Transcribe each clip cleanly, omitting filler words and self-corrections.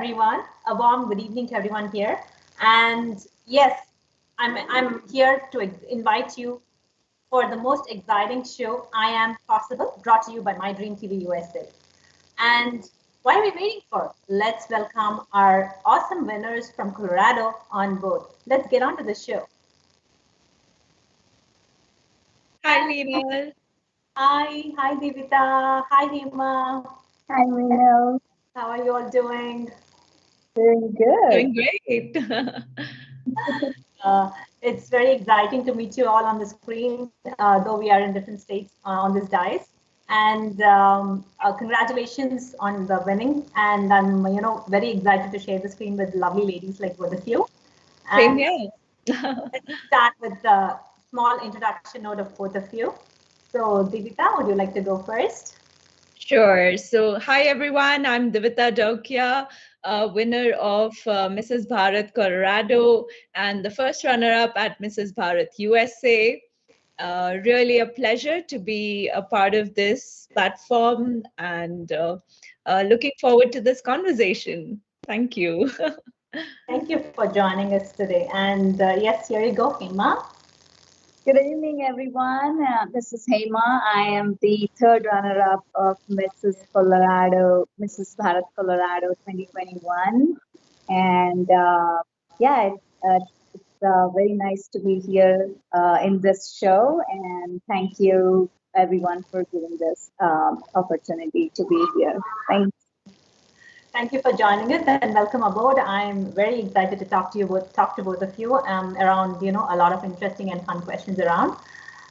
everyone. A warm good evening to everyone here. And yes, I'm here to invite you for the most exciting show I Am Possible, brought to you by Mydream TV USA. And what are we waiting for? Let's welcome our awesome winners from Colorado on board. Let's get on to the show. Hi, MEENAL. Hi, Divita. Hi, Hema. Hi, MEENAL. How are you all doing? Doing good. Doing great. It's very exciting to meet you all on the screen, though we are in different states on this dais. And congratulations on the winning. And I'm, very excited to share the screen with lovely ladies like both of you. Same here. Let's start with the small introduction note of both of you. So, Divita, would you like to go first? Sure. So, hi everyone. I'm Divita Daukia, winner of Mrs. Bharat Colorado and the first runner-up at Mrs. Bharat USA. Really a pleasure to be a part of this platform and looking forward to this conversation. Thank you. Thank you for joining us today. And yes, here you go, Hema. Good evening, everyone. This is Hema. I am the third runner-up of Mrs. Bharat Colorado 2021. And it's very nice to be here in this show. And thank you, everyone, for giving this opportunity to be here. Thanks. Thank you for joining us and welcome aboard. I'm very excited to talk to both of you around, a lot of interesting and fun questions around.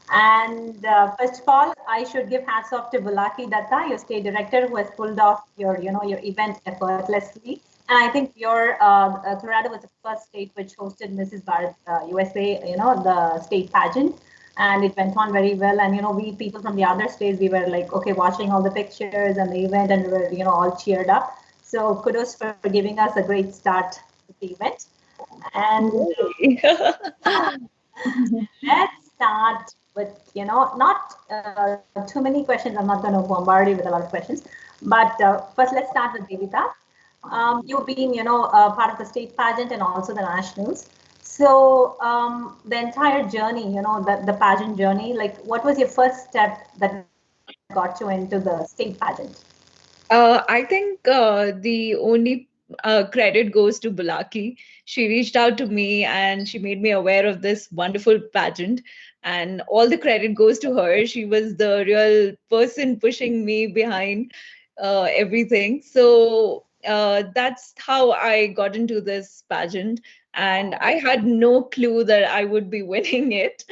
And first of all, I should give hats off to Bulaki Datta, your state director, who has pulled off your event effortlessly. And I think your Colorado was the first state which hosted Mrs. Bharat USA, the state pageant. And it went on very well. And, we people from the other states, we were like, okay, watching all the pictures and the event and we were, all cheered up. So kudos for giving us a great start to the event. And let's start with, not too many questions. I'm not going to bombard you with a lot of questions. But first, let's start with Divita. You've been, part of the state pageant and also the nationals. So the entire journey, the pageant journey, like what was your first step that got you into the state pageant? I think the only credit goes to Bulaki. She reached out to me and she made me aware of this wonderful pageant. And all the credit goes to her. She was the real person pushing me behind everything. So that's how I got into this pageant. And I had no clue that I would be winning it.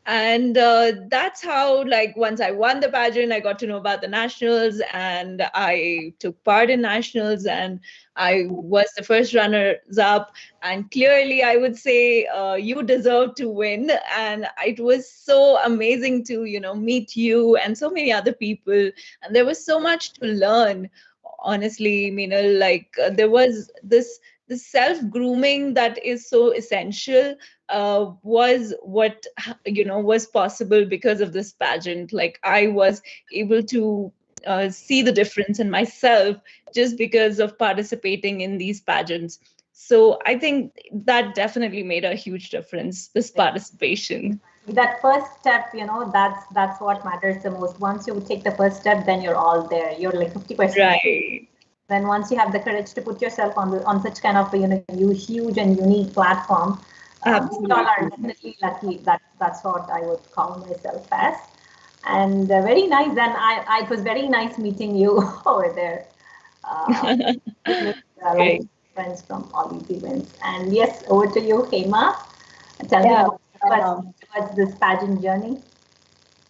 And that's how, like, once I won the pageant, I got to know about the nationals and I took part in nationals and I was the first runners up. And clearly, I would say you deserve to win. And it was so amazing to, meet you and so many other people. And there was so much to learn, honestly, Meenal. Like, there was this self-grooming that is so essential was what was possible because of this pageant. Like I was able to see the difference in myself just because of participating in these pageants. So I think that definitely made a huge difference, this participation. That first step, that's what matters the most. Once you take the first step, then you're all there. You're like 50%. Right. Then once you have the courage to put yourself on such kind of huge and unique platform, you all are definitely lucky. That's what I would call myself as. And very nice. And it was very nice meeting you over there. Like friends from all these events. And yes, over to you, Hema. Tell me about this pageant journey.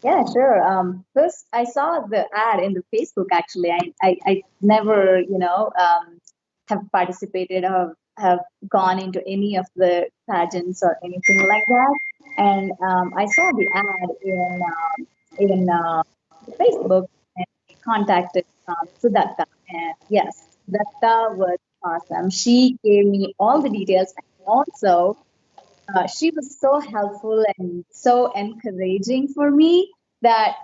Yeah, sure. First, I saw the ad in the Facebook. Actually, I never, have participated or have gone into any of the pageants or anything like that. And I saw the ad in Facebook and contacted Sudatta. And yes, Datta was awesome. She gave me all the details. And also, she was so helpful and so encouraging for me that,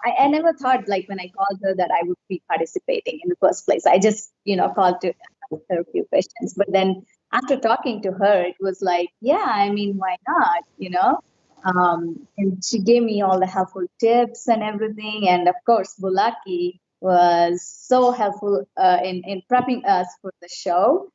I never thought, like, when I called her that I would be participating in the first place. I just, called to her a few questions. But then after talking to her, it was like, yeah, I mean, why not? And she gave me all the helpful tips and everything. And of course, Bulaki was so helpful in prepping us for the show.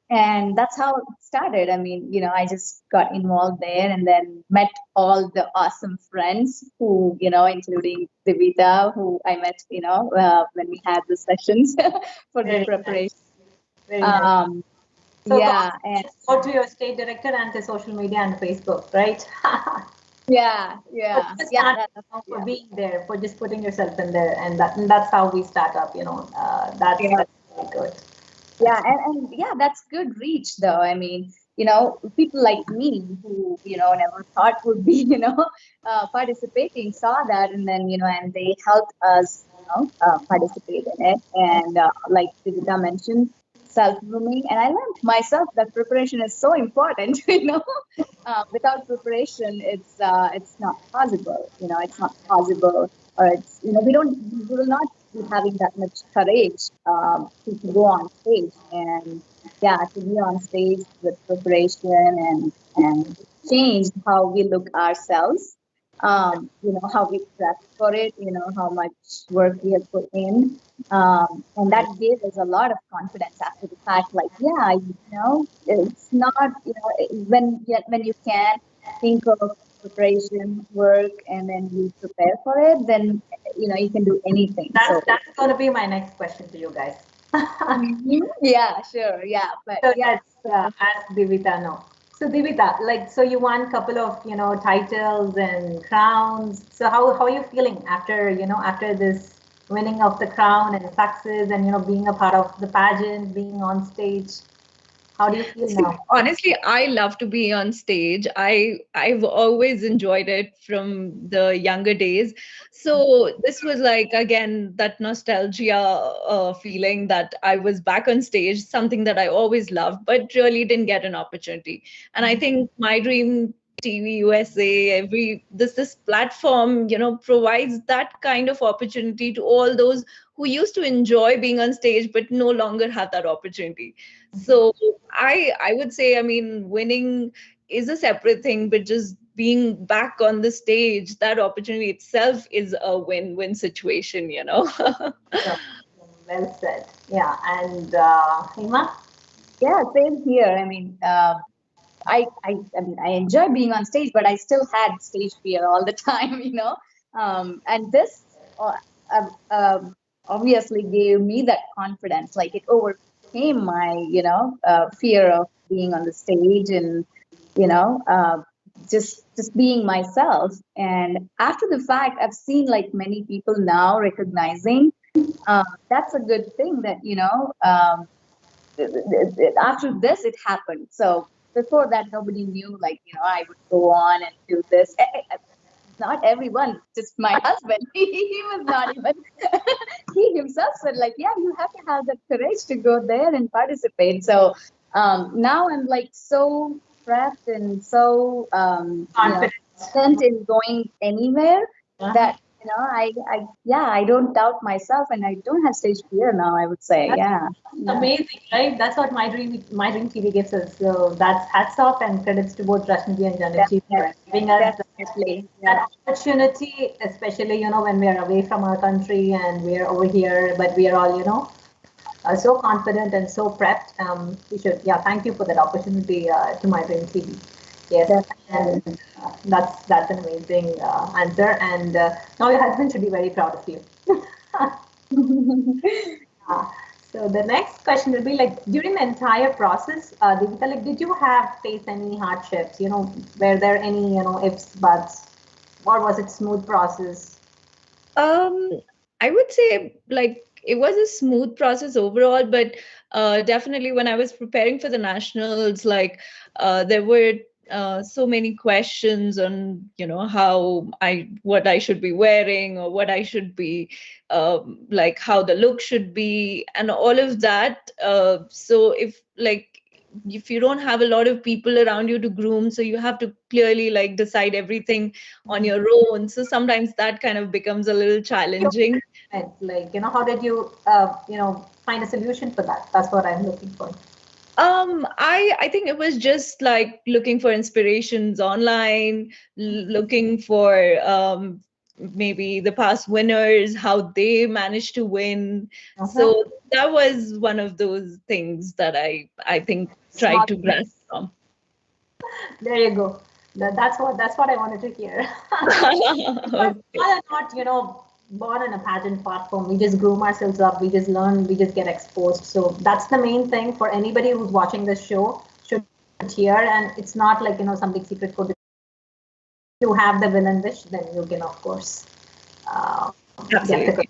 And that's how it started. I mean, I just got involved there and then met all the awesome friends who, including Divita, who I met, when we had the sessions for the Very preparation. nice. Very nice. So Yeah. And go to your state director and to social media and Facebook, right? yeah. Just Yeah. for being there, for just putting yourself in there, and that's how we start up. That's really good. Yeah, and yeah, that's good reach though. I mean, people like me who, never thought would be, participating saw that and then, and they helped us, participate in it. And like Divita mentioned, self-grooming. And I learned myself that preparation is so important, without preparation, it's not possible, it's not possible, or it's, we will not be having that much courage to go on stage. And yeah, to be on stage with preparation and change how we look ourselves, how we prep for it, how much work we have put in. And that gave us a lot of confidence after the fact, like, yeah, it's not, when you can think of preparation work and then you prepare for it, then you can do anything. That's going to be my next question to you guys. Yeah, sure. Yeah, but so yeah. let's ask Divita now. So Divita, so you won a couple of titles and crowns. So how are you feeling after this winning of the crown and success and being a part of the pageant, being on stage? How do you feel now? Honestly, I love to be on stage. I've always enjoyed it from the younger days. So this was like again that nostalgia feeling that I was back on stage, something that I always loved, but really didn't get an opportunity. And I think Mydream TV USA, this platform, provides that kind of opportunity to all those who used to enjoy being on stage but no longer have that opportunity. So I would say, I mean, winning is a separate thing, but just being back on the stage, that opportunity itself is a win-win situation. So, well said. Yeah, and Hema? Yeah, same here. I mean, I enjoy being on stage, but I still had stage fear all the time. And this uh, obviously gave me that confidence. Like it overcame my, fear of being on the stage and, just being myself. And after the fact, I've seen like many people now recognizing that's a good thing that, after this it happened. So before that nobody knew, like, I would go on and do this. Not everyone, just my husband. He was not even he himself said, like, yeah, you have to have the courage to go there and participate. So now I'm like so prepped and so confident in going anywhere that I don't doubt myself and I don't have stage fear now, I would say. Yeah. Amazing, right? That's what my dream TV gives us. So that's hats off and credits to both Rashmiji and Janji for giving us that opportunity, especially when we are away from our country and we are over here, but we are all so confident and so prepped. We should thank you for that opportunity to my dream TV. Yes, and that's an amazing answer. And now your husband should be very proud of you. So the next question will be like during the entire process, Divita, like did you have faced any hardships? Were there any ifs, buts, or was it smooth process? I would say like it was a smooth process overall, but definitely when I was preparing for the nationals, like there were so many questions on what I should be wearing or what I should be like how the look should be and all of that. So if like if you don't have a lot of people around you to groom, so you have to clearly like decide everything on your own. So sometimes that kind of becomes a little challenging. Like, how did you, find a solution for that? That's what I'm looking for. I think it was just like looking for inspirations online, looking for maybe the past winners, how they managed to win. So that was one of those things that I think tried to grasp from. There you go. That's what I wanted to hear. Because we are not, born in a pageant platform. We just groom ourselves up. We just learn. We just get exposed. So that's the main thing for anybody who's watching this show should hear. And it's not like some big secret code. If you have the will and wish, then you can of course get the.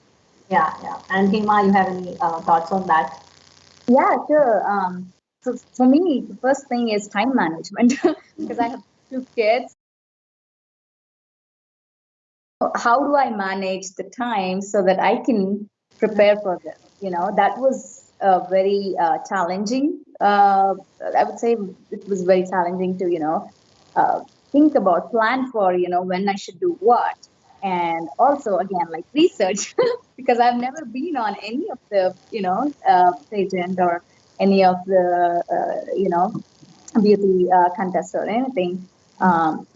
Yeah. And Hema, you have any thoughts on that? Yeah, sure. So for me, the first thing is time management because I have 2 kids. How do I manage the time so that I can prepare for this? That was very challenging. I would say it was very challenging to, think about, plan for, when I should do what. And also, again, like research, because I've never been on any of the, pageant or any of the, beauty contests or anything.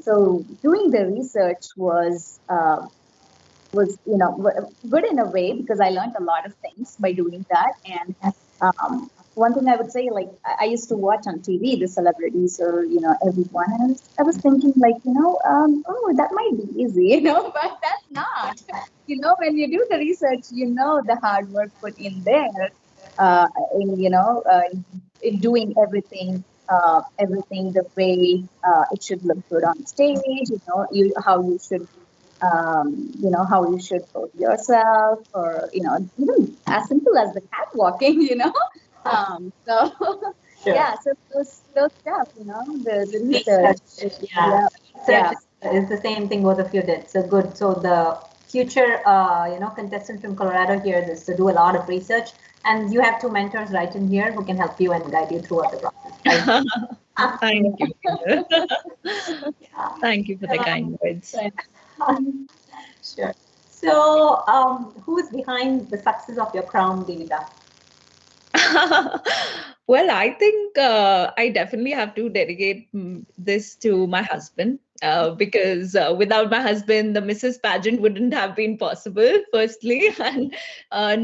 So doing the research was good in a way because I learned a lot of things by doing that. And one thing I would say, like I used to watch on TV the celebrities or everyone, and I was thinking like oh, that might be easy, but that's not. When you do the research, the hard work put in there, in doing everything the way it should look good on stage. How you should how you should hold yourself, or even as simple as the cat walking. So Sure. yeah, so those stuff, the research. Yeah. It's the same thing both of you did. So good. So the future contestant from Colorado here is to do a lot of research, and you have 2 mentors right in here who can help you and guide you throughout the process. Right? Thank you. Thank you for the kind words. Sure. So, who's behind the success of your crown, Divita? Well, I think I definitely have to dedicate this to my husband because without my husband, the Mrs. Pageant wouldn't have been possible, firstly. And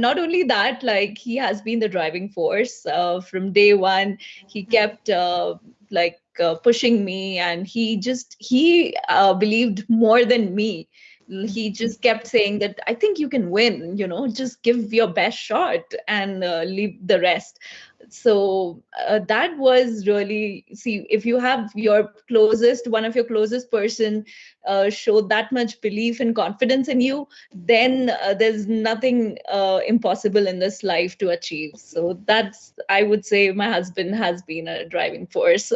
not only that, like he has been the driving force from day one. He kept pushing me, and he believed more than me. He just kept saying that I think you can win, just give your best shot and leave the rest. So that was really, see, if you have one of your closest person show that much belief and confidence in you, then there's nothing impossible in this life to achieve. So I would say my husband has been a driving force.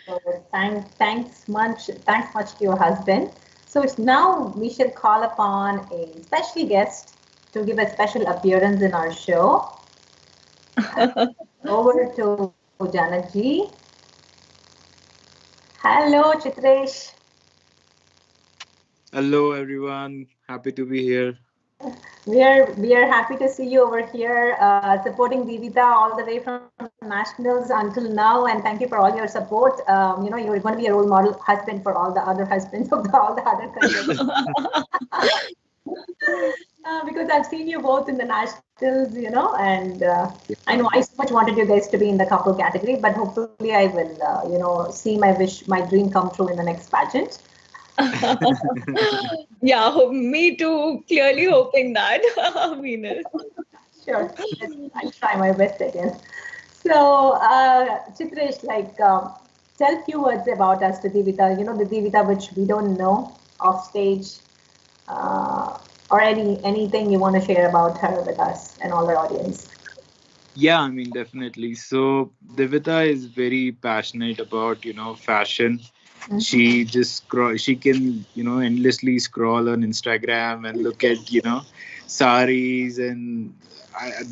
So thanks much to your husband. So now we shall call upon a special guest to give a special appearance in our show. Over to Janakji. Hello, Chitresh. Hello, everyone. Happy to be here. We are happy to see you over here, supporting Divita all the way from nationals until now, and thank you for all your support. You're going to be a role model husband for all the other husbands of all the other countries. Because I've seen you both in the nationals, and I know I so much wanted you guys to be in the couple category, but hopefully I will, see my dream come true in the next pageant. Yeah, me too. Clearly hoping that. MEENAL. Sure, I'll try my best again. So, Chitresh, tell a few words about us to Divita. The Divita which we don't know off stage, or anything you want to share about her with us and all our audience. Yeah, definitely. So Divita is very passionate about, fashion She just she can, endlessly scroll on Instagram and look at, saris and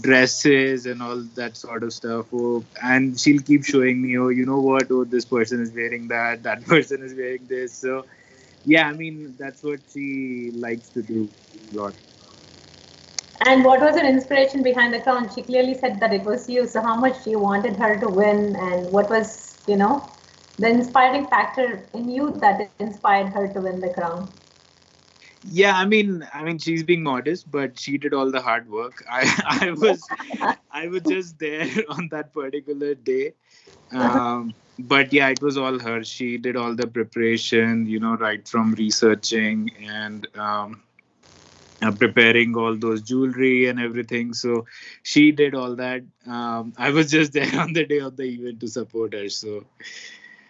dresses and all that sort of stuff. Oh, and she'll keep showing me, oh, you know what? Oh, this person is wearing that. That person is wearing this. So yeah, I mean, that's what she likes to do a lot. And what was her inspiration behind the crown? She clearly said that it was you. So how much you wanted her to win, and what was, the inspiring factor in you that inspired her to win the crown? Yeah, I mean, she's being modest, but she did all the hard work. I was just there on that particular day. But yeah, it was all her. She did all the preparation, right from researching and preparing all those jewelry and everything. So she did all that. I was just there on the day of the event to support her. So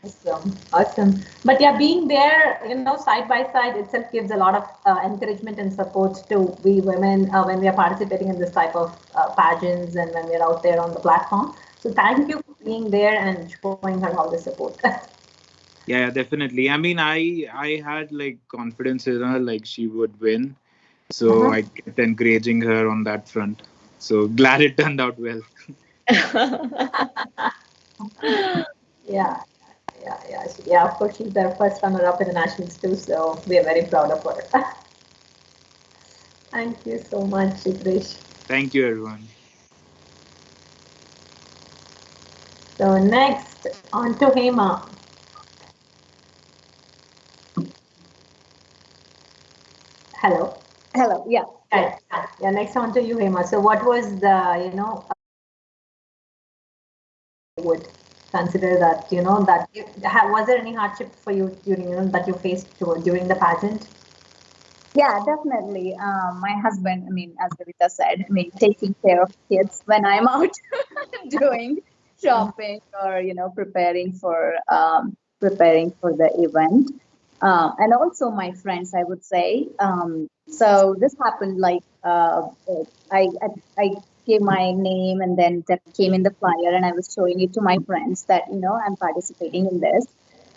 Awesome, awesome. But yeah, being there, side by side itself gives a lot of encouragement and support to we women when we are participating in this type of pageants and when we're out there on the platform. So thank you for being there and showing her all the support. yeah, definitely. I mean, I had like confidence in her, like she would win. So I kept encouraging her on that front. So glad it turned out well. Yeah, yeah. Of course, she's the first runner-up in the nationals too, so we are very proud of her. Thank you so much, Chitresh. Thank you, everyone. So next, on to Hema. Hello. Hello. Yeah. Yeah. Next on to you, Hema. So what was the, would consider that, that was there any hardship for you during, that you faced during the pageant? Yeah, definitely. My husband, I mean, as Divita said, I mean, taking care of kids when I'm out doing shopping or, preparing for the event. And also my friends, I would say. So this happened like I gave my name and then that came in the flyer and I was showing it to my friends that, I'm participating in this.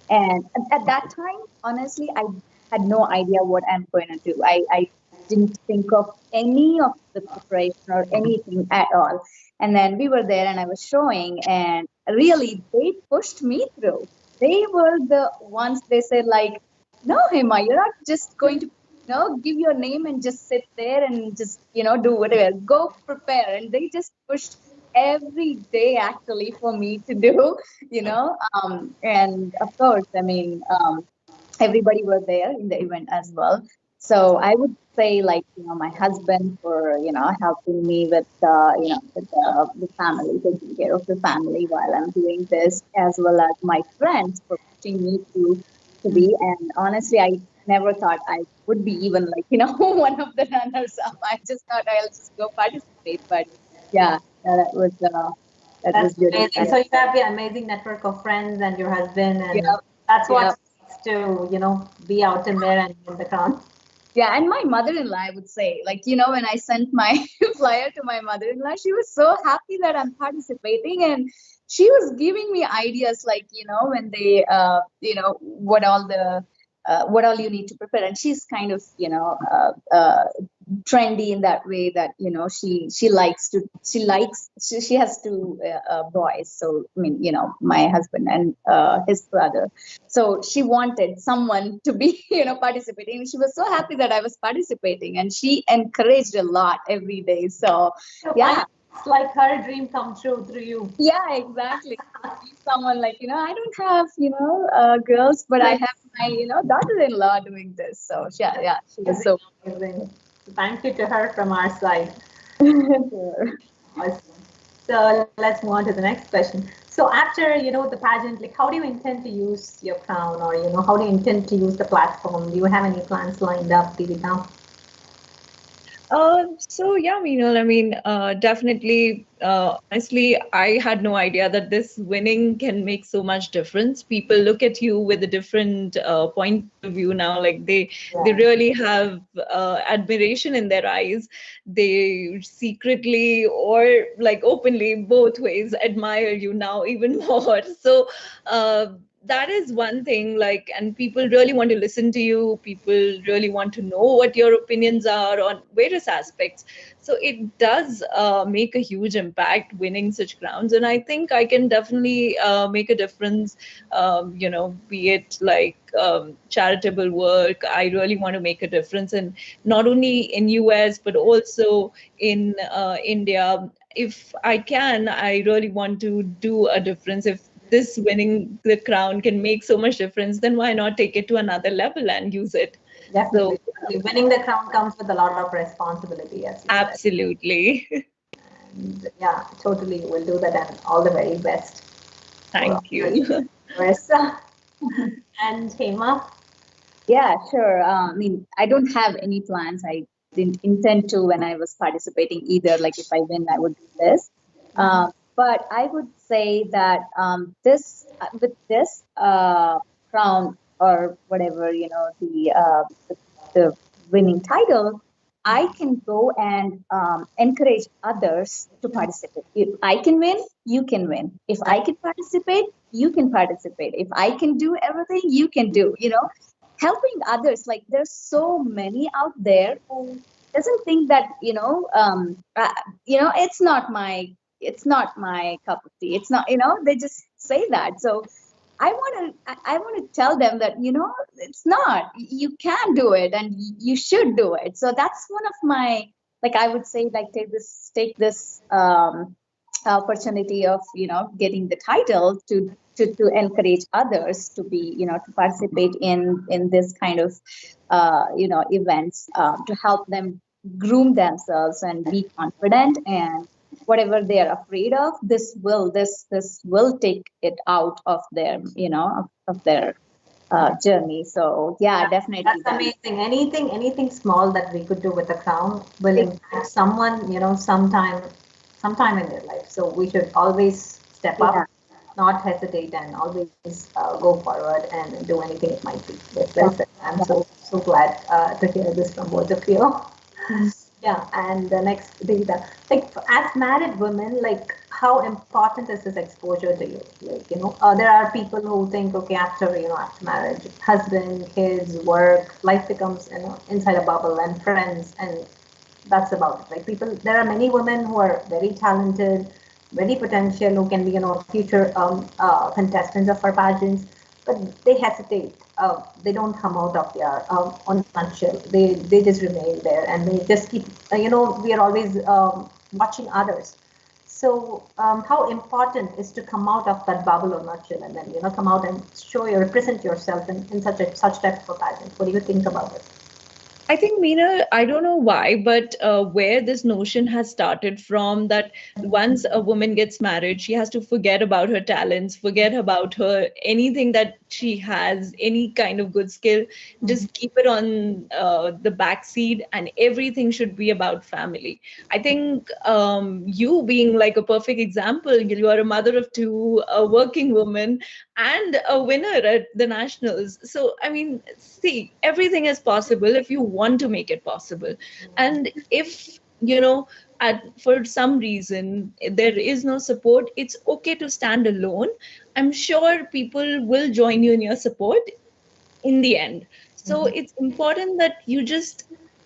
And at that time, honestly, I had no idea what I'm going to do. I didn't think of any of the preparation or anything at all. And then we were there and I was showing, and really, they pushed me through. They were the ones, they said, like, no, Hema, you're not just going to, give your name and just sit there and just, do whatever. Go prepare. And they just pushed every day actually for me to do, and of course, I mean, everybody were there in the event as well. So I would say, like, my husband for, helping me with, the family, taking care of the family while I'm doing this, as well as my friends for pushing me to be. And honestly, I never thought I would be even like, one of the runners up. I just thought I'll just go participate. But yeah, that was good. Amazing. So you have the amazing network of friends and your husband, and Yeah, that's what to be out in there and in the crown. Yeah, and my mother-in-law, I would say, like, when I sent my flyer to my mother-in-law, she was so happy that I'm participating, and she was giving me ideas, like, when they, what all you need to prepare, and she's kind of, trendy in that way that she has two boys, so I mean, my husband and his brother, so she wanted someone to be participating. She was so happy that I was participating, and she encouraged a lot every day. So yeah, it's like her dream come true through you. Yeah, exactly. Someone like, I don't have girls, but I have my daughter-in-law doing this. So yeah, she was so amazing. Thank you to her from our side. Sure. Awesome. So let's move on to the next question. So after, the pageant, like, how do you intend to use your crown, or, how do you intend to use the platform? Do you have any plans lined up, Divita? So yeah, Meenal, I mean, definitely, honestly, I had no idea that this winning can make so much difference. People look at you with a different point of view now. Like they really have admiration in their eyes. They secretly or like openly, both ways, admire you now even more. So that is one thing, like, and people really want to listen to you, people really want to know what your opinions are on various aspects. So it does make a huge impact winning such crowns, and I think I can definitely make a difference. Be it like charitable work, I really want to make a difference, and not only in US but also in India. If I can, I really want to do a difference. If this winning the crown can make so much difference, then why not take it to another level and use it? Definitely. So Winning the crown comes with a lot of responsibility, as you said. absolutely. And yeah, totally. We'll do that, and all the very best. Thank you. Marissa and Hema. Yeah, sure. I mean, I don't have any plans. I didn't intend to when I was participating either. Like, if I win, I would do this. But I would say that this with this crown or whatever, the winning title, I can go and encourage others to participate. If I can win, you can win. If I can participate, you can participate. If I can do everything, you can do. Helping others. Like, there's so many out there who doesn't think that it's not my cup of tea. It's not, they just say that. So I want to tell them that it's not. You can do it, and you should do it. So that's one of my, like, I would say, like, take this opportunity of getting the title to encourage others to be to participate in this kind of events, to help them groom themselves and be confident, and whatever they are afraid of, this will take it out of their of their journey. So yeah, definitely That's that. amazing. Anything small that we could do with the crown will impact someone, sometime in their life. So we should always step up, not hesitate, and always go forward and do anything it might be. Yes, well said. I'm so glad to hear this from both of you. Yeah, and the next, Divita, like, as married women, like, how important is this exposure to you? Like, there are people who think, okay, after marriage, husband, kids, work, life becomes, inside a bubble, and friends, and that's about it. Like, there are many women who are very talented, very potential, who can be, future contestants of our pageants, but they hesitate. They don't come out of their on nutshell. They just remain there, and they just keep. We are always watching others. So, how important is to come out of that bubble or nutshell, and then come out and represent yourself in such type of a pageant? What do you think about it? I think, Meena, I don't know why, but where this notion has started from, that once a woman gets married, she has to forget about her talents, forget about her anything that she has, any kind of good skill, just keep it on the back seat, and everything should be about family. I think you being like a perfect example, you are a mother of two, a working woman, and a winner at the nationals. So I mean, see, everything is possible if you want to make it possible. And if for some reason there is no support, it's okay to stand alone. I'm sure people will join you in your support in the end. So it's important that you just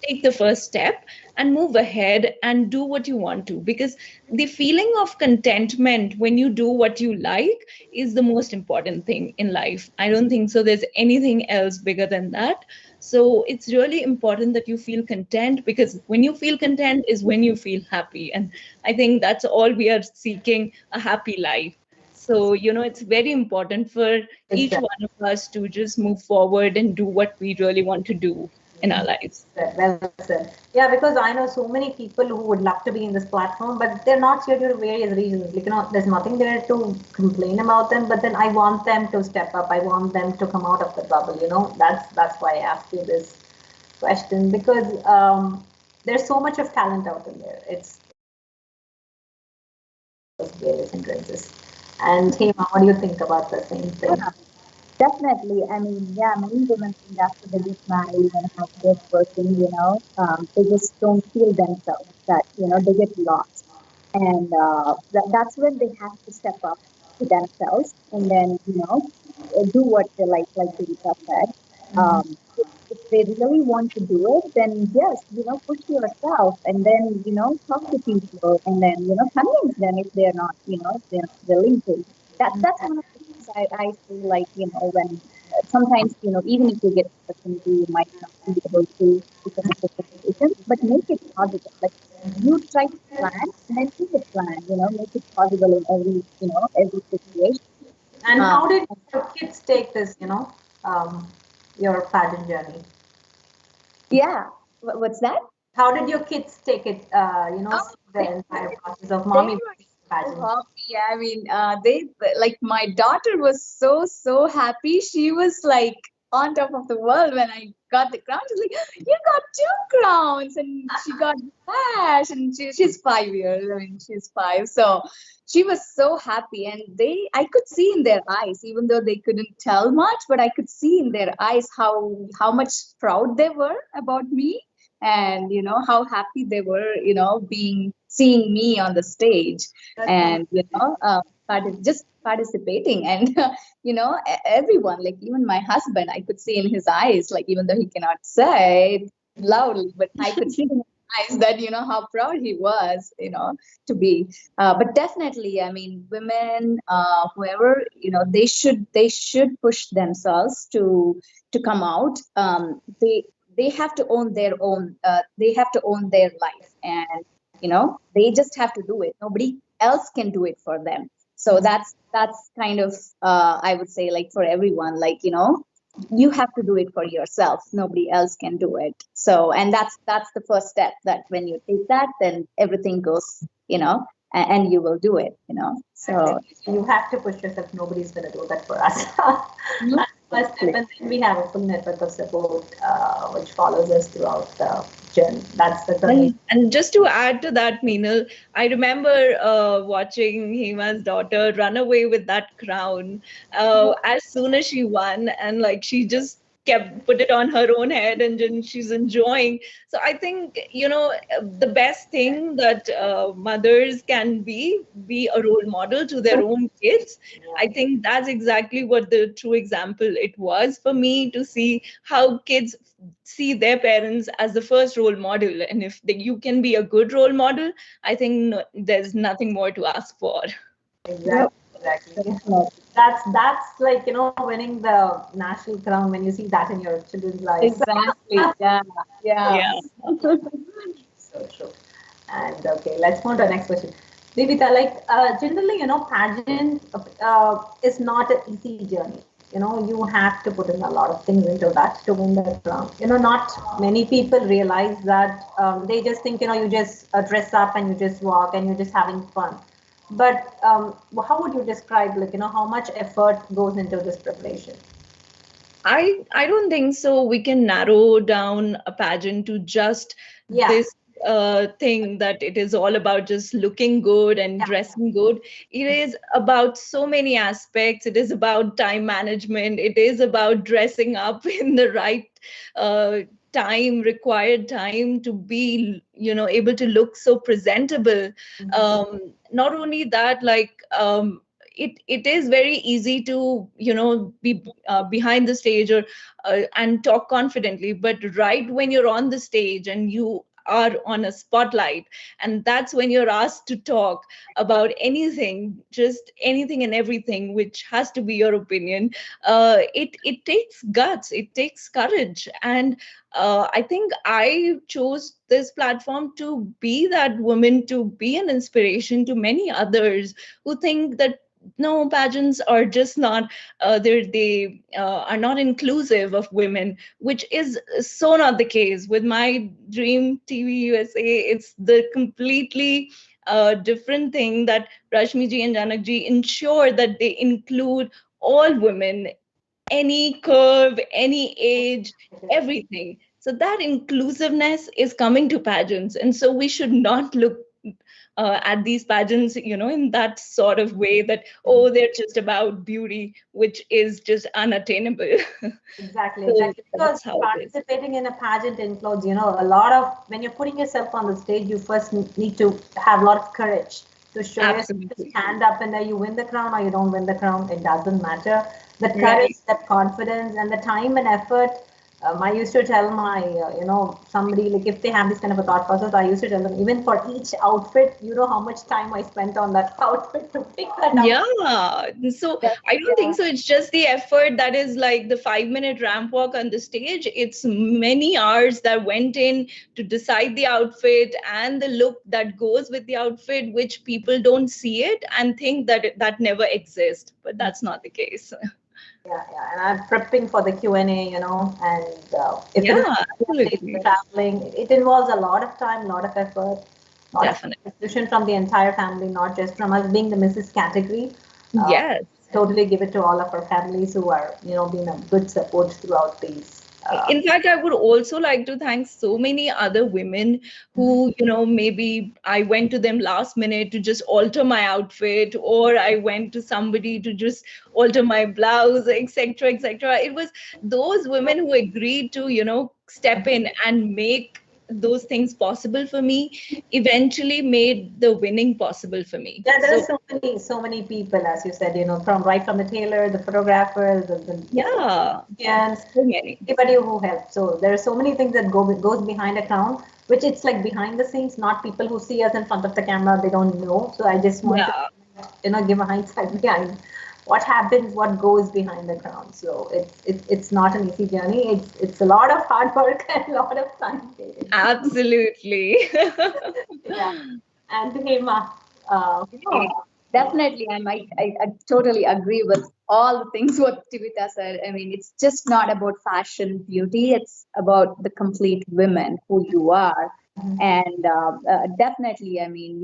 take the first step and move ahead and do what you want to, because the feeling of contentment when you do what you like is the most important thing in life. I don't think so there's anything else bigger than that. So it's really important that you feel content, because when you feel content is when you feel happy, and I think that's all we are seeking, a happy life. So, it's very important for each Exactly. one of us to just move forward and do what we really want to do in our lives. Well said. Yeah, because I know so many people who would love to be in this platform, but they're not here due to various reasons. Like, there's nothing there to complain about them, but then I want them to step up. I want them to come out of the bubble. That's why I asked you this question, because there's so much of talent out in there. It's various hindrances. And Hema, what do you think about the same thing? Definitely. I mean, yeah, many women think after they get married and have kids working, they just don't feel themselves, that, they get lost. And that's when they have to step up to themselves, and then, do what they like Divita said. If they really want to do it, then yes, push yourself, and then talk to people, and then convince them if they're not, if they're not willing to. That's one of the things I feel like, when sometimes, even if you get opportunity, you might not be able to because of the situation, but make it positive. Like, you try to plan and then keep it planned, make it possible in every situation. And how did your kids take this, your pageant journey? Yeah. What's that? How did your kids take it, the entire process of mommy pageant? Happy. I mean, they like, my daughter was so happy. She was like on top of the world when I got the crown. She's like, "You got 2 crowns," and she got cash. And she's 5 years. I mean, she's 5, so she was so happy. And I could see in their eyes, even though they couldn't tell much, but I could see in their eyes how much proud they were about me, and how happy they were, seeing me on the stage. And just participating. And everyone, like even my husband, I could see in his eyes, like, even though he cannot say it loudly, but I could see in his eyes that how proud he was, to be. But definitely, I mean, women, whoever, they should push themselves to come out. They have to own their own, they have to own their life, and they just have to do it. Nobody else can do it for them. So that's kind of, I would say, like, for everyone, like, you have to do it for yourself. Nobody else can do it. So, and that's the first step, that when you take that, then everything goes, and you will do it, so you have to push yourself. Nobody's going to do that for us. First step, and then we have a full network of support which follows us throughout the journey. That's the journey. And just to add to that, Meenal, I remember watching Hema's daughter run away with that crown as soon as she won, and like she just put it on her own head, and then she's enjoying. So I think the best thing that mothers can be a role model to their own kids. I think that's exactly what the true example it was for me, to see how kids see their parents as the first role model, and if you can be a good role model, I think there's nothing more to ask for. Exactly. That's like, winning the national crown when you see that in your children's lives. Exactly. Yeah. So true. And okay, let's move on to the next question. Divita, like, generally, pageant is not an easy journey. You have to put in a lot of things into that to win the crown. Not many people realize that. They just think, you just dress up and you just walk and you're just having fun. But how would you describe, like, how much effort goes into this preparation? I don't think so. We can narrow down a pageant to just this thing, that it is all about just looking good and dressing good. It is about so many aspects. It is about time management. It is about dressing up in the right required time to be able to look so presentable. Not only that, like, it is very easy to be behind the stage or and talk confidently, but right when you're on the stage and you are on a spotlight, and that's when you're asked to talk about anything, just anything and everything, which has to be your opinion, it takes guts, it takes courage. And I think I chose this platform to be that woman, to be an inspiration to many others who think that no, pageants are just not they are not inclusive of women, which is so not the case. With Mydream TV USA, it's the completely different thing, that Rashmi ji and Janak ji ensure that they include all women, any curve, any age, everything. So that inclusiveness is coming to pageants, and so we should not look at these pageants, in that sort of way, that, oh, they're just about beauty, which is just unattainable. Exactly. Because participating in a pageant includes, a lot of, when you're putting yourself on the stage, you first need to have a lot of courage. to show yourself, to Absolutely. stand up, and you win the crown or you don't win the crown, it doesn't matter. The Right. courage, that confidence, and the time and effort. I used to tell my, somebody, like if they have this kind of a thought process, I used to tell them, even for each outfit, you know how much time I spent on that outfit to pick that out. Yeah. So I don't think so. It's just the effort that is like the 5-minute ramp walk on the stage. It's many hours that went in to decide the outfit and the look that goes with the outfit, which people don't see it and think that that never exists. But that's not the case. Yeah, and I'm prepping for the Q&A, and if it Yeah, is absolutely. traveling, it involves a lot of time, a lot of effort, a lot Definitely. of contribution from the entire family, not just from us being the Mrs. category. Yes. Totally give it to all of our families who are, being a good support throughout these. In fact, I would also like to thank so many other women who, maybe I went to them last minute to just alter my outfit, or I went to somebody to just alter my blouse, etc., etc. It was those women who agreed to, step in and make those things possible for me, eventually made the winning possible for me. Yeah, there So, are so many people, as you said, from the tailor, the photographer, the yeah, musicians, so many. everybody who helped. So there are so many things that goes behind a crown, which it's like behind the scenes, not people who see us in front of the camera, they don't know. So I just want Yeah. to, give a hindsight behind what happens, what goes behind the crown. So it's not an easy journey. It's a lot of hard work and a lot of time taken. Absolutely. Yeah. And Hema, Yeah, definitely. I totally agree with all the things what Divita said. I mean, it's just not about fashion, beauty. It's about the complete women who you are. And definitely, I mean,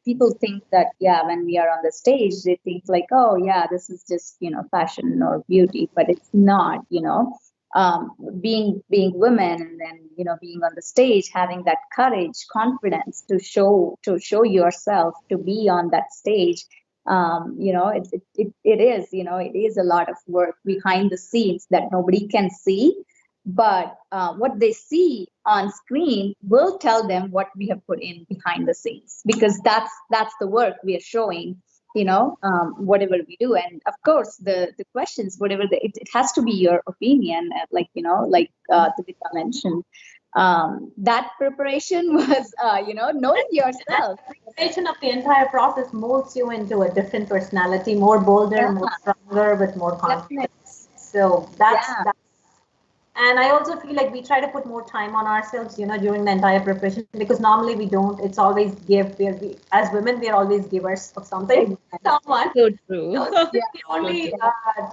people think that, yeah, when we are on the stage, they think like, oh, yeah, this is just, fashion or beauty, but it's not, being women and then being on the stage, having that courage, confidence to show yourself, to be on that stage. It is, it is a lot of work behind the scenes that nobody can see, but what they see on screen will tell them what we have put in behind the scenes, because that's the work we are showing, whatever we do. And of course the questions, whatever it has to be your opinion, like Divita mentioned, that preparation was knowing yourself. preparation of the entire process molds you into a different personality, more bolder, Yeah, more stronger, with more definitely. confidence. So that's Yeah, that. And I also feel like we try to put more time on ourselves, during the entire preparation, because normally we don't. It's always give. As women, we are always givers of something, exactly. someone. So true. So this is Yeah, the So only true.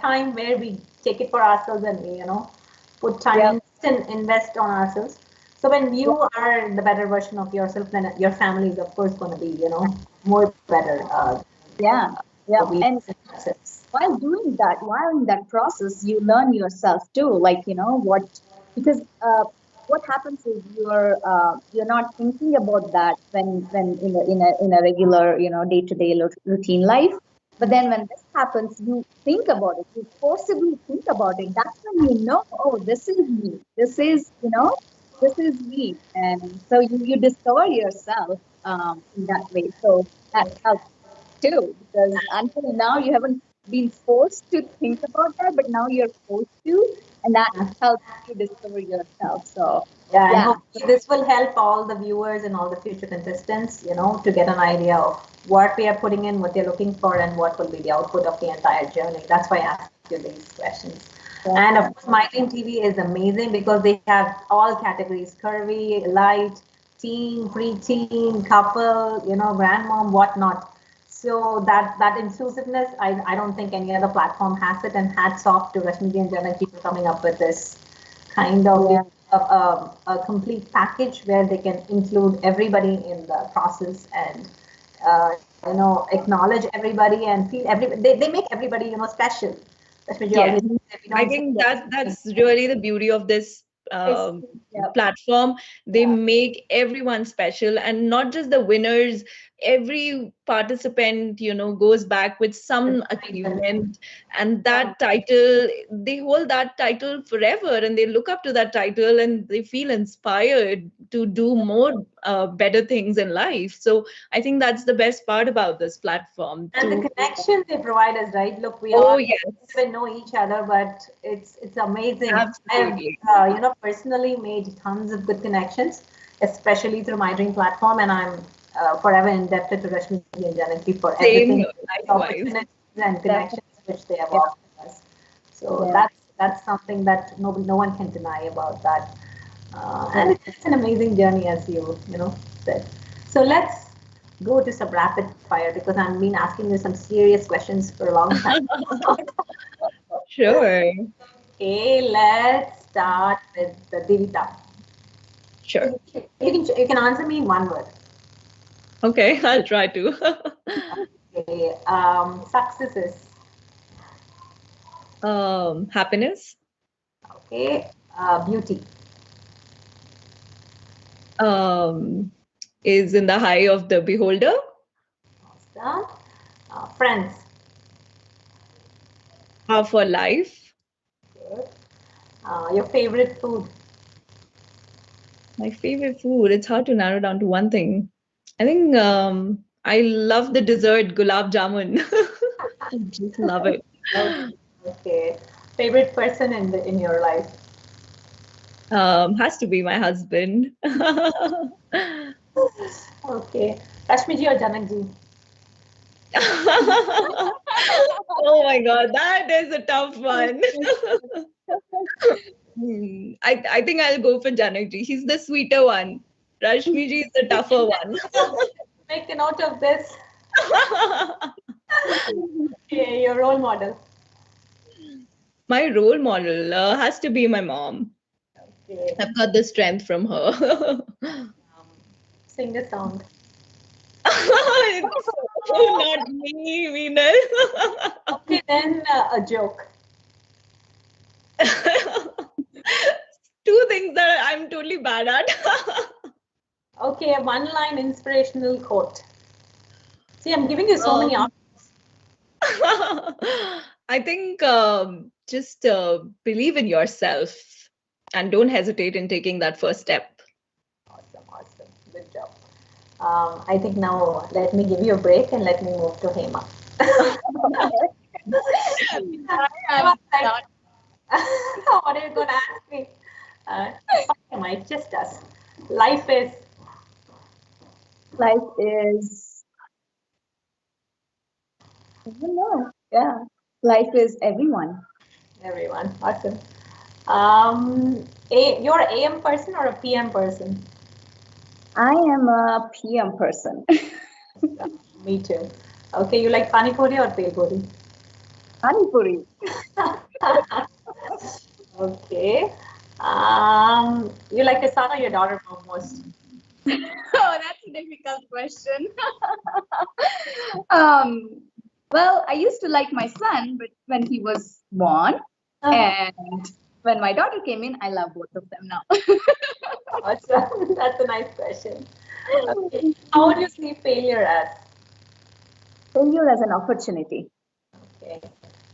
time where we take it for ourselves and we, put time yeah, in and invest on ourselves. So when yeah, you are the better version of yourself, then your family is of course going to be, more better. yeah, So yeah. we And invest in ourselves. while in that process, you learn yourself too, like because what happens is you're not thinking about that when in a regular day-to-day routine life. But then when this happens, you think about it, you forcibly think about it. That's when oh, this is me, this is me. And so you discover yourself in that way. So that helps too, because until now you haven't been forced to think about that, but now you're forced to, and that helps you discover yourself. So Yeah, and yeah, hopefully this will help all the viewers and all the future contestants, to get an idea of what we are putting in, what they're looking for, and what will be the output of the entire journey. That's why I asked you these questions. And of course, Mydream TV is amazing because they have all categories: curvy, light, teen, pre-teen, couple, grandmom, whatnot. So that inclusiveness, I don't think any other platform has it. And hats off to Rashmiji and Janaki for coming up with this kind of yeah, a complete package where they can include everybody in the process and acknowledge everybody and feel they make everybody special. Rashmiji Yes. always says, we I don't say think yes. that's really the beauty of this it's, yeah, platform. They Yeah. make everyone special, and not just the winners. Every participant, goes back with some achievement, and that title, they hold that title forever, and they look up to that title, and they feel inspired to do more better things in life. So I think that's the best part about this platform. And the connection they provide us, right? Look, we Oh, all yes. even know each other, but it's amazing. Absolutely. I have personally made tons of good connections, especially through Mydream platform, and I'm forever indebted to Rashmi and Janaki for everything, opportunities and connections which they have offered us. So that's something that no one can deny about that. And it's an amazing journey, as you said. So let's go to some rapid fire, because I've been asking you some serious questions for a long time. Sure. Okay, let's start with the Divita. Sure. You can answer me in one word. Okay, I'll try to. Okay, successes. Happiness. Okay, beauty. Is in the eye of the beholder. Awesome. Friends. For life. Good. Your favorite food. My favorite food. It's hard to narrow down to one thing. I think I love the dessert gulab jamun. I just love it. Okay. Favorite person in your life. Has to be my husband. Okay. Rashmiji or Janakji? Oh my God, that is a tough one. I think I'll go for Janakji. He's the sweeter one. Rashmiji is the tougher one. Make a note of this. Okay, your role model. My role model has to be my mom. Okay. I've got the strength from her. Sing a song. It's not me, Meenal. Okay, then a joke. Two things that I'm totally bad at. Okay, a one-line inspirational quote. See, I'm giving you so many options. I think just believe in yourself and don't hesitate in taking that first step. Awesome. Good job. I think now let me give you a break and let me move to Hema. What are you going to ask me? Hema, just us. Life is. I don't know. Yeah. Life is everyone. Everyone. Awesome. You're an AM person or a PM person? I am a PM person. Me too. Okay, you like pani puri or bel puri? Pani puri. Okay. You like your son or your daughter most? Oh, that's a difficult question. Well, I used to like my son, but when he was born, and when my daughter came in, I love both of them now. Awesome. That's a nice question. Okay. How would you see failure as? Failure as an opportunity. Okay.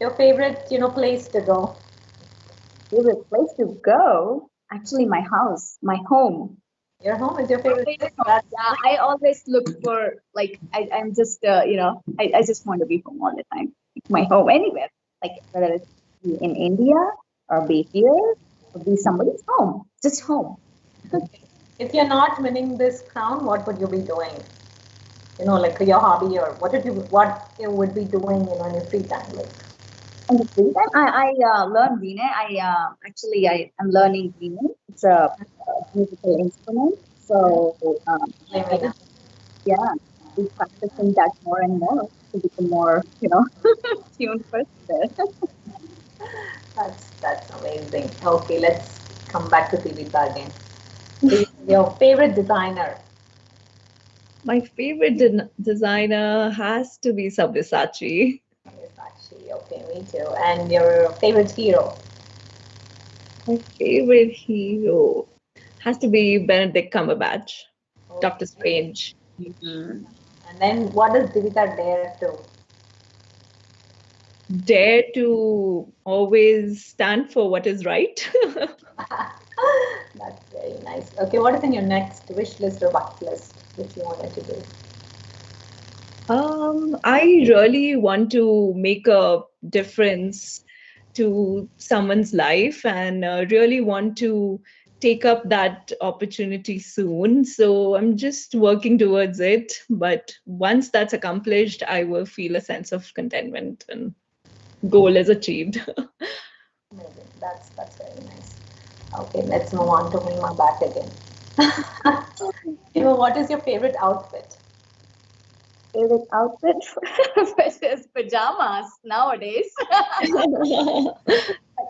Your favorite, place to go? Favorite place to go? Actually, my house, my home. Your home is your favorite place? Yeah, I always look for, I'm just, I just want to be home all the time. My home, anywhere. Like, whether it's in India or be here or be somebody's home. Just home. If you're not winning this crown, what would you be doing? Like your hobby, or what you would be doing, in your free time? Like, in the free time, I learn Veena. I am learning Veena. It's a musical instrument. So we practicing that more and more to become more, tuned person there. That's amazing. Okay, let's come back to Divita again. Your favorite designer? My favorite designer has to be Sabyasachi. Sabyasachi. Okay, me too. And your favorite hero? My favorite hero has to be Benedict Cumberbatch, Doctor Strange. And And then what does Divita dare to? Dare to always stand for what is right. That's very nice. Okay, what is in your next wish list or bucket list which you wanted to do? I really want to make a difference to someone's life and really want to take up that opportunity soon. So I'm just working towards it. But once that's accomplished, I will feel a sense of contentment and goal is achieved. Amazing. That's very nice. Okay, let's move on to Hema back again. What is your favorite outfit? Favorite outfit which is pajamas nowadays.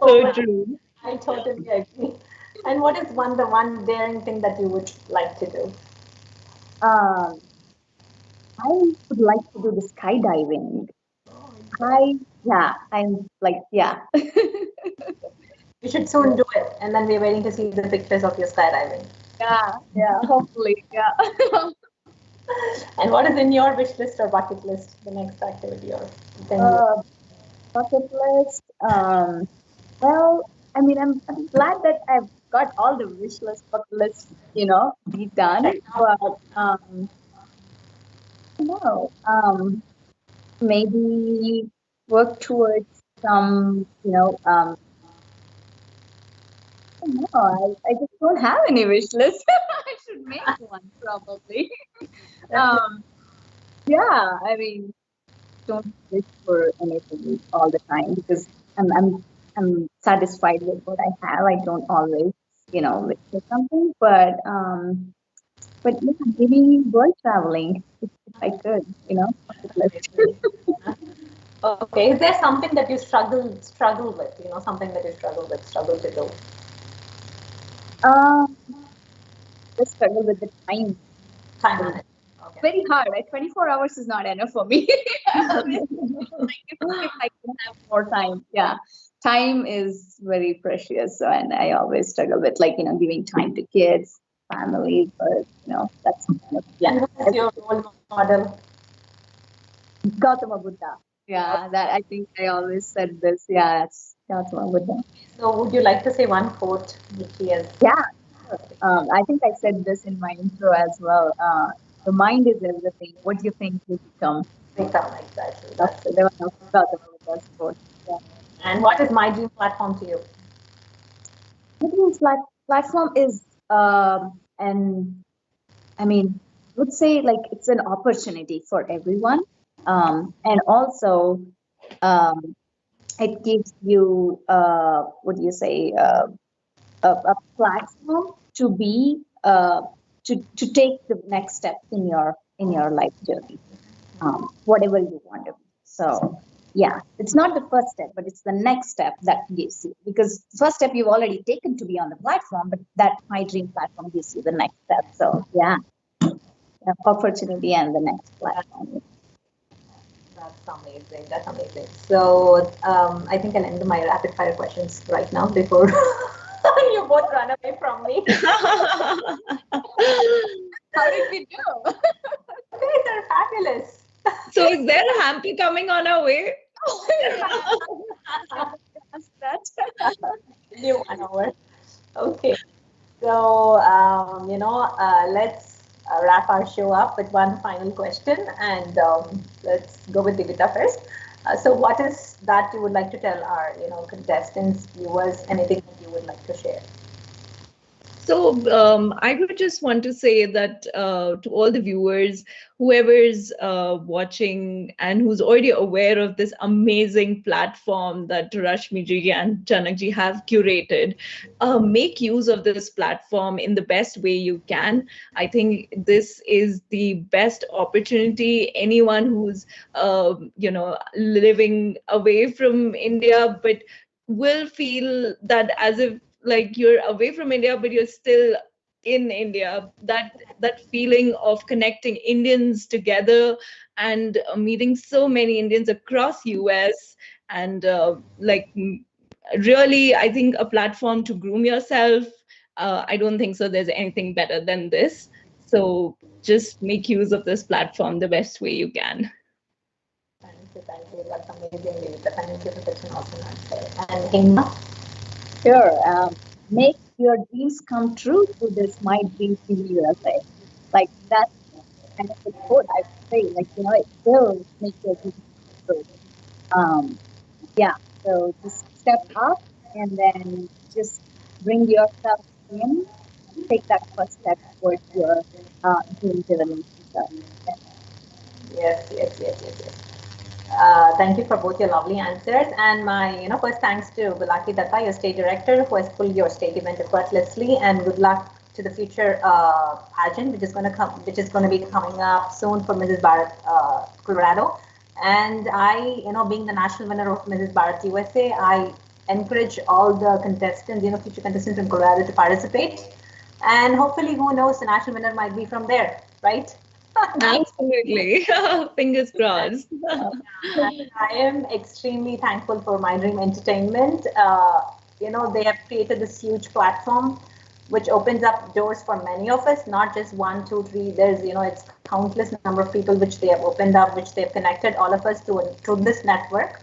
So true. I totally agree. And what is the one daring thing that you would like to do? I would like to do the skydiving. I'm like, yeah. You should soon do it, and then we're waiting to see the pictures of your skydiving. Yeah, hopefully, yeah. And what is in your wish list or bucket list, the next activity or thing? Bucket list. Well, I mean, I'm glad that I've got all the wish list, bucket list, be done. But no, maybe work towards some, no, I just don't have any wish list. I should make one probably. Yeah, I mean, don't wish for anything all the time because I'm satisfied with what I have. I don't always, wish for something, but yeah, maybe world traveling if I could, bucket list. Okay, is there something that you struggle with? Something that you struggle to do? Just struggle with the time. Time management. Okay. Very hard. Like 24 hours is not enough for me. If I can have more time, yeah. Time is very precious, so, and I always struggle with giving time to kids, family, but that's kind of, yeah. And who is your role model? Gautama Buddha. Yeah, that I think I always said this. Yeah, that's Gautama Buddha. So, would you like to say one quote which he has? Yeah, I think I said this in my intro as well. The mind is everything. What do you think you become? Become, exactly. That's the one of Gautama Buddha's quote. Yeah. And what is Mydream platform to you? Mydream's platform is, and I mean, I would say it's an opportunity for everyone, and also it gives you what do you say a platform to be to take the next step in your life journey, whatever you want to be. So yeah, it's not the first step, but it's the next step that gives you, because the first step you've already taken to be on the platform, but that Mydream platform gives you the next step. So yeah, the opportunity and the next platform. That's amazing. That's amazing. So I think I'll end my rapid fire questions right now before you both run away from me. How did we do? These are fabulous. So is there a hamper coming on our way? New 1 hour. Okay. So, let's wrap our show up with one final question, and let's go with Divita first. So what is that you would like to tell our, contestants, viewers, anything that you would like to share? So I would just want to say that to all the viewers, whoever's watching and who's already aware of this amazing platform that Rashmiji and Janakji have curated, make use of this platform in the best way you can. I think this is the best opportunity. Anyone who's, living away from India, but will feel that as if you're away from India, but you're still in India. That feeling of connecting Indians together and meeting so many Indians across US, and really, I think a platform to groom yourself. I don't think so. There's anything better than this. So just make use of this platform the best way you can. Thank you. That's amazing, Divita. Thank you for such an awesome answer. And Hema? Sure. Make your dreams come true through this My Dream TV USA. Like that's kind of the quote I would say. Like, it will make your dreams come true. Yeah. So just step up and then just bring yourself in. Take that first step towards your dream journey. So, yeah. Yes. Thank you for both your lovely answers. And my, first thanks to Bilaki Datta, your state director, who has pulled your state event effortlessly. And good luck to the future pageant, which is going to be coming up soon for Mrs. Bharat, Colorado. And I, being the national winner of Mrs. Bharat USA, I encourage all the contestants, future contestants from Colorado to participate. And hopefully, who knows, the national winner might be from there, right? Absolutely. Fingers crossed. I am extremely thankful for Mydream Entertainment. They have created this huge platform which opens up doors for many of us, not just one, two, three. There's, it's countless number of people which they have opened up, which they've connected all of us to this network.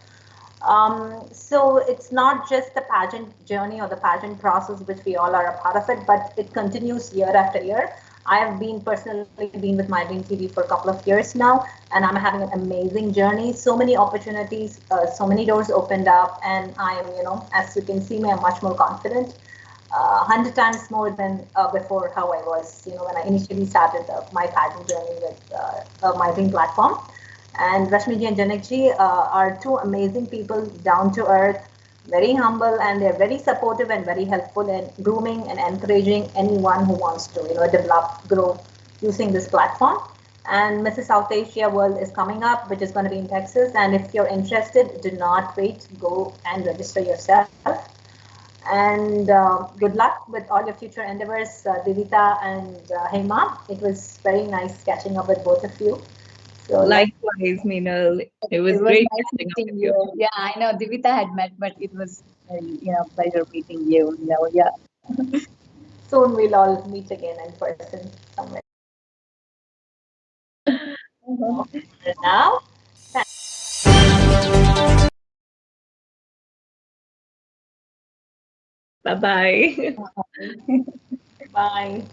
So it's not just the pageant journey or the pageant process which we all are a part of it, but it continues year after year. I have personally been with Mydream TV for a couple of years now, and I'm having an amazing journey. So many opportunities, so many doors opened up, and I am, as you can see me, I'm much more confident, 100 times more than before how I was, when I initially started my pageant journey with Mydream platform. And Rashmiji and Janakji are two amazing people, down to earth, very humble, and they're very supportive and very helpful in grooming and encouraging anyone who wants to, develop, grow using this platform. And Mrs. South Asia World is coming up, which is going to be in Texas. And if you're interested, do not wait. Go and register yourself. And good luck with all your future endeavors, Divita and Hema. It was very nice catching up with both of you. So likewise, Meenal. It was great nice meeting you. Yeah, I know Divita had met, but it was pleasure meeting you. Yeah. Soon we'll all meet again in person somewhere. Now, bye-bye. Bye.